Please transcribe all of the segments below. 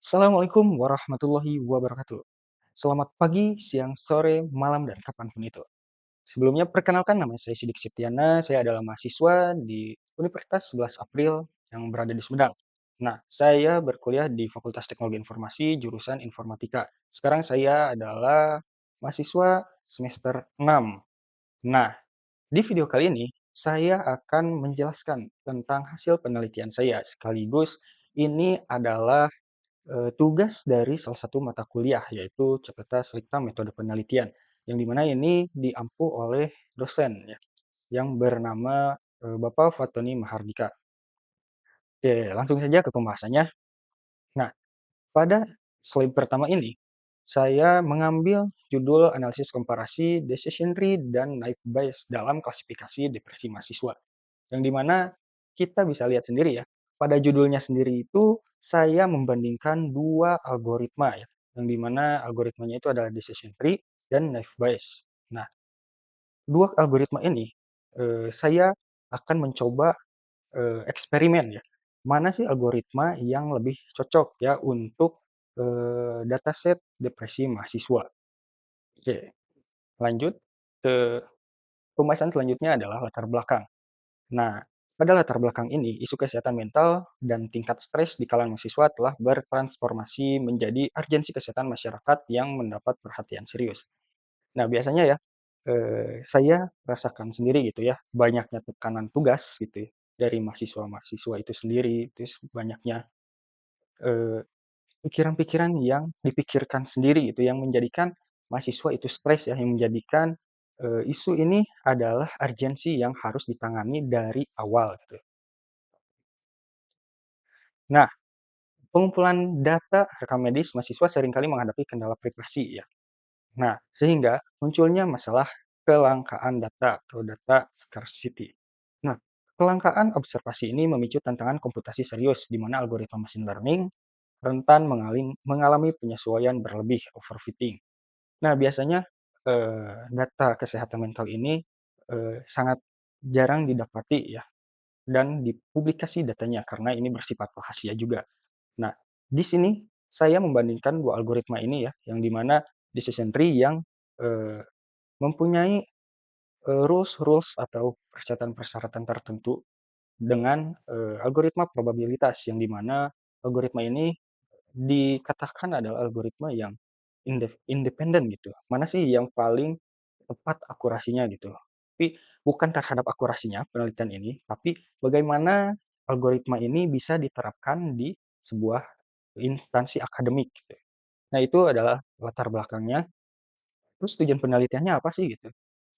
Assalamualaikum warahmatullahi wabarakatuh. Selamat pagi, siang, sore, malam, dan kapanpun itu. Sebelumnya, perkenalkan nama saya Sidik Septiana, saya adalah mahasiswa di Universitas 11 April yang berada di Sumedang. Nah, saya berkuliah di Fakultas Teknologi Informasi, jurusan Informatika. Sekarang saya adalah mahasiswa semester 6. Nah, di video kali ini, saya akan menjelaskan tentang hasil penelitian saya, sekaligus ini adalah tugas dari salah satu mata kuliah, yaitu CPT Selikta Metode Penelitian, yang dimana ini diampu oleh dosen ya, yang bernama Bapak Fatoni Mahardika. Oke, langsung saja ke pembahasannya. Nah, pada slide pertama ini, saya mengambil judul analisis komparasi, decision tree, dan naive Bayes dalam klasifikasi depresi mahasiswa. Yang dimana kita bisa lihat sendiri ya, pada judulnya sendiri itu saya membandingkan dua algoritma ya, yang dimana algoritmanya itu adalah decision tree dan naive Bayes. Nah, dua algoritma ini saya akan mencoba eksperimen ya. Mana sih algoritma yang lebih cocok ya untuk dataset depresi mahasiswa. Oke, lanjut ke pembahasan selanjutnya adalah latar belakang. Nah, pada latar belakang ini, isu kesehatan mental dan tingkat stres di kalangan mahasiswa telah bertransformasi menjadi urgensi kesehatan masyarakat yang mendapat perhatian serius. Nah, biasanya ya, saya rasakan sendiri gitu ya, banyaknya tekanan tugas gitu ya, dari mahasiswa-mahasiswa itu sendiri, terus banyaknya eh, pikiran-pikiran yang dipikirkan sendiri gitu, yang menjadikan mahasiswa itu stres ya, yang menjadikan isu ini adalah urgensi yang harus ditangani dari awal gitu. Nah, pengumpulan data rekam medis mahasiswa seringkali menghadapi kendala privasi ya. Nah, sehingga munculnya masalah kelangkaan data atau data scarcity. Nah, kelangkaan observasi ini memicu tantangan komputasi serius di mana algoritma machine learning rentan mengalami penyesuaian berlebih overfitting. Nah, biasanya data kesehatan mental ini sangat jarang didapati ya dan dipublikasi datanya karena ini bersifat rahasia juga. Nah, di sini saya membandingkan dua algoritma ini ya, yang dimana decision tree yang eh, mempunyai rules-rules atau persyaratan-persyaratan tertentu dengan algoritma probabilitas, yang dimana algoritma ini dikatakan adalah algoritma yang independen gitu. Mana sih yang paling tepat akurasinya gitu. Tapi bukan terhadap akurasinya penelitian ini, tapi bagaimana algoritma ini bisa diterapkan di sebuah instansi akademik gitu. Nah, itu adalah latar belakangnya. Terus tujuan penelitiannya apa sih gitu?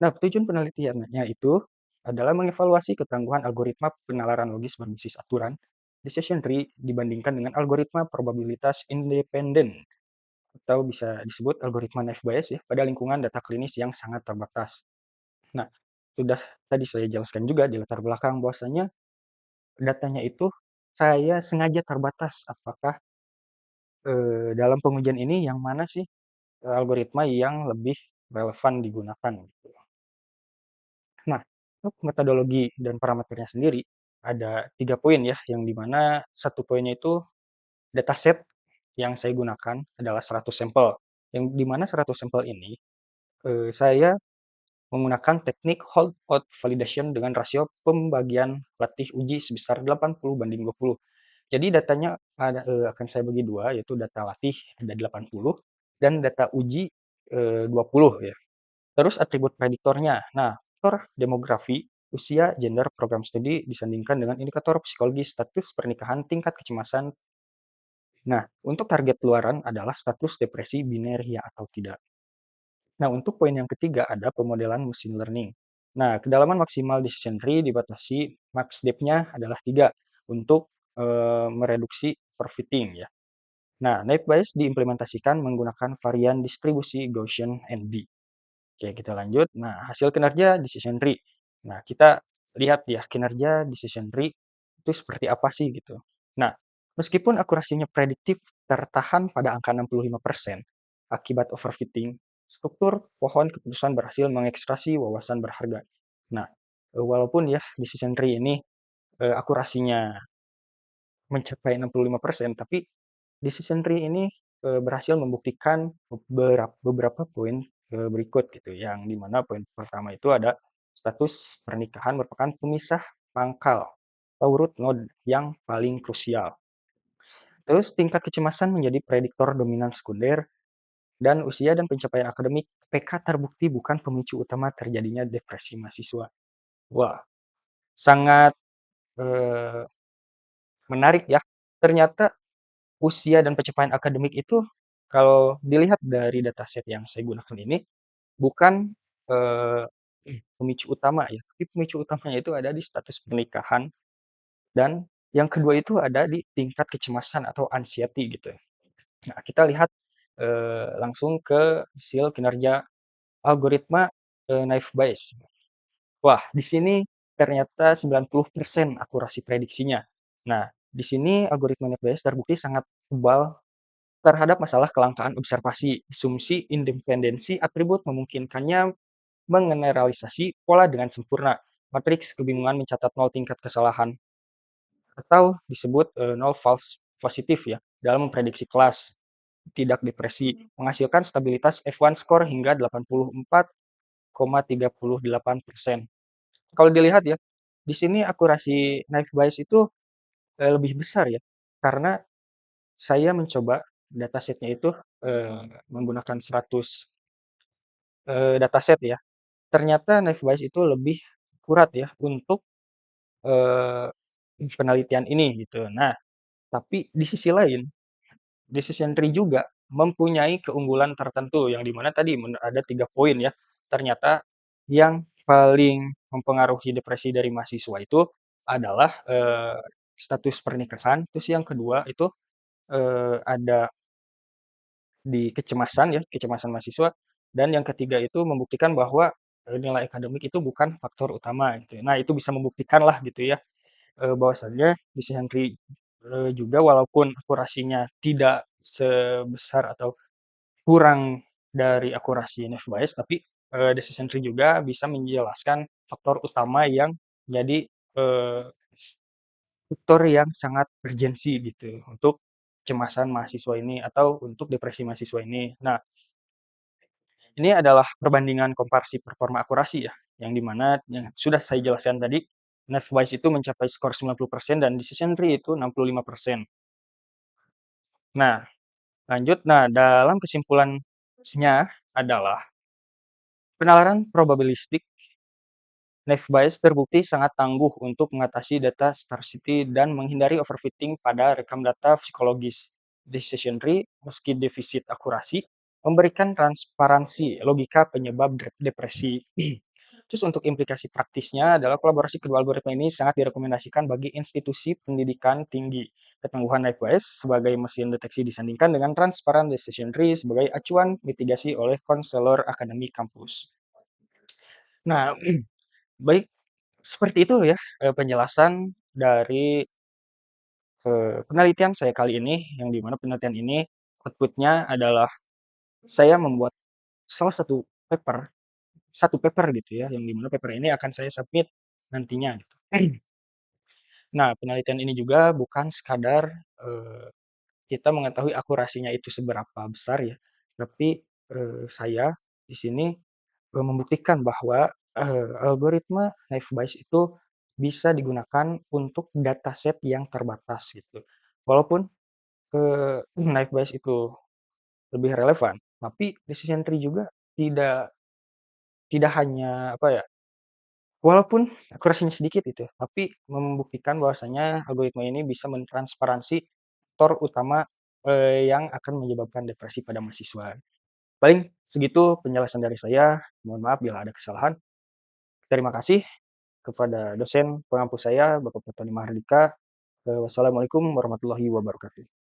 Nah, tujuan penelitiannya itu adalah mengevaluasi ketangguhan algoritma penalaran logis berbasis aturan decision tree dibandingkan dengan algoritma probabilitas independen atau bisa disebut algoritma naive Bayes ya pada lingkungan data klinis yang sangat terbatas. Nah, sudah tadi saya jelaskan juga di latar belakang bahwasanya datanya itu saya sengaja terbatas apakah dalam pengujian ini yang mana sih algoritma yang lebih relevan digunakan gitu. Nah, untuk metodologi dan parameternya sendiri ada 3 poin ya, yang dimana satu poinnya itu dataset yang saya gunakan adalah 100 sampel. Yang dimana 100 sampel ini saya menggunakan teknik hold out validation dengan rasio pembagian latih uji sebesar 80/20. Jadi datanya akan saya bagi dua, yaitu data latih ada 80 dan data uji 20 ya. Terus atribut prediktornya. Nah, faktor demografi, usia, gender, program studi disandingkan dengan indikator psikologi, status pernikahan, tingkat kecemasan. Nah, untuk target luaran adalah status depresi biner ya atau tidak. Nah, untuk poin yang ketiga ada pemodelan machine learning. Nah, kedalaman maksimal decision tree dibatasi max depth-nya adalah 3 untuk mereduksi overfitting ya. Nah, naive Bayes diimplementasikan menggunakan varian distribusi Gaussian NB. Oke, kita lanjut. Nah, hasil kinerja decision tree. Nah, kita lihat ya kinerja decision tree itu seperti apa sih gitu. Nah, meskipun akurasinya prediktif tertahan pada angka 65% akibat overfitting, struktur pohon keputusan berhasil mengekstraksi wawasan berharga. Nah, walaupun ya decision tree ini akurasinya mencapai 65%, tapi decision tree ini berhasil membuktikan beberapa poin berikut gitu, yang dimana poin pertama itu ada status pernikahan merupakan pemisah pangkal atau root node yang paling krusial. Terus tingkat kecemasan menjadi prediktor dominan sekunder, dan usia dan pencapaian akademik PK terbukti bukan pemicu utama terjadinya depresi mahasiswa. Wah, sangat eh, menarik ya. Ternyata usia dan pencapaian akademik itu kalau dilihat dari dataset yang saya gunakan ini bukan eh, pemicu utama ya, tapi pemicu utamanya itu ada di status pernikahan, dan yang kedua itu ada di tingkat kecemasan atau anxiety gitu. Nah, kita lihat langsung ke hasil kinerja algoritma naive Bayes. Wah, di sini ternyata 90% akurasi prediksinya. Nah, di sini algoritma naive Bayes terbukti sangat tebal terhadap masalah kelangkaan observasi. Asumsi independensi atribut memungkinkannya mengeneralisasi pola dengan sempurna. Matriks kebingungan mencatat nol tingkat kesalahan, atau disebut nol false positif ya, dalam memprediksi kelas tidak depresi, menghasilkan stabilitas F1 score hingga 84,38%. Kalau dilihat ya, di sini akurasi naive Bayes itu lebih besar ya, karena saya mencoba datasetnya itu menggunakan 100 dataset ya. Ternyata naive Bayes itu lebih akurat ya untuk eh, penelitian ini gitu. Nah, tapi di sisi lain, decision tree juga mempunyai keunggulan tertentu yang dimana tadi ada 3 poin ya. Ternyata yang paling mempengaruhi depresi dari mahasiswa itu adalah status pernikahan. Terus yang kedua itu ada di kecemasan ya, kecemasan mahasiswa. Dan yang ketiga itu membuktikan bahwa nilai akademik itu bukan faktor utama gitu. Nah, itu bisa membuktikan lah gitu ya, bahwasannya decision tree juga walaupun akurasinya tidak sebesar atau kurang dari akurasi Naive Bayes, tapi decision tree juga bisa menjelaskan faktor utama yang jadi faktor yang sangat urgensi gitu untuk kecemasan mahasiswa ini atau untuk depresi mahasiswa ini. Nah, ini adalah perbandingan komparasi performa akurasi ya, yang dimana yang sudah saya jelaskan tadi, Naive Bayes itu mencapai skor 90% dan decision tree itu 65%. Nah, lanjut. Nah, dalam kesimpulannya adalah penalaran probabilistik Naive Bayes terbukti sangat tangguh untuk mengatasi data scarcity dan menghindari overfitting pada rekam data psikologis. Decision tree, meski defisit akurasi, memberikan transparansi logika penyebab depresi. Terus untuk implikasi praktisnya adalah kolaborasi kedua algoritma ini sangat direkomendasikan bagi institusi pendidikan tinggi. Ketangguhan Naive Bayes sebagai mesin deteksi disandingkan dengan transparan decision tree sebagai acuan mitigasi oleh konselor akademik kampus. Nah, baik, seperti itu ya, penjelasan dari, penelitian saya kali ini, yang di mana penelitian ini output-nya adalah saya membuat salah satu paper gitu ya, yang di mana paper ini akan saya submit nantinya gitu. Nah, penelitian ini juga bukan sekadar, eee, kita mengetahui akurasinya itu seberapa besar ya, tapi, saya di sini membuktikan bahwa algoritma Naive Bayes itu bisa digunakan untuk dataset yang terbatas gitu. Walaupun Naive Bayes itu lebih relevan, tapi decision tree juga tidak tidak hanya apa ya, walaupun akurasinya sedikit itu, tapi membuktikan bahwasanya algoritma ini bisa mentransparansi faktor utama yang akan menyebabkan depresi pada mahasiswa. Paling segitu penjelasan dari saya. Mohon maaf bila ada kesalahan. Terima kasih kepada dosen pengampu saya, Bapak Petani Mahardika. Wassalamualaikum warahmatullahi wabarakatuh.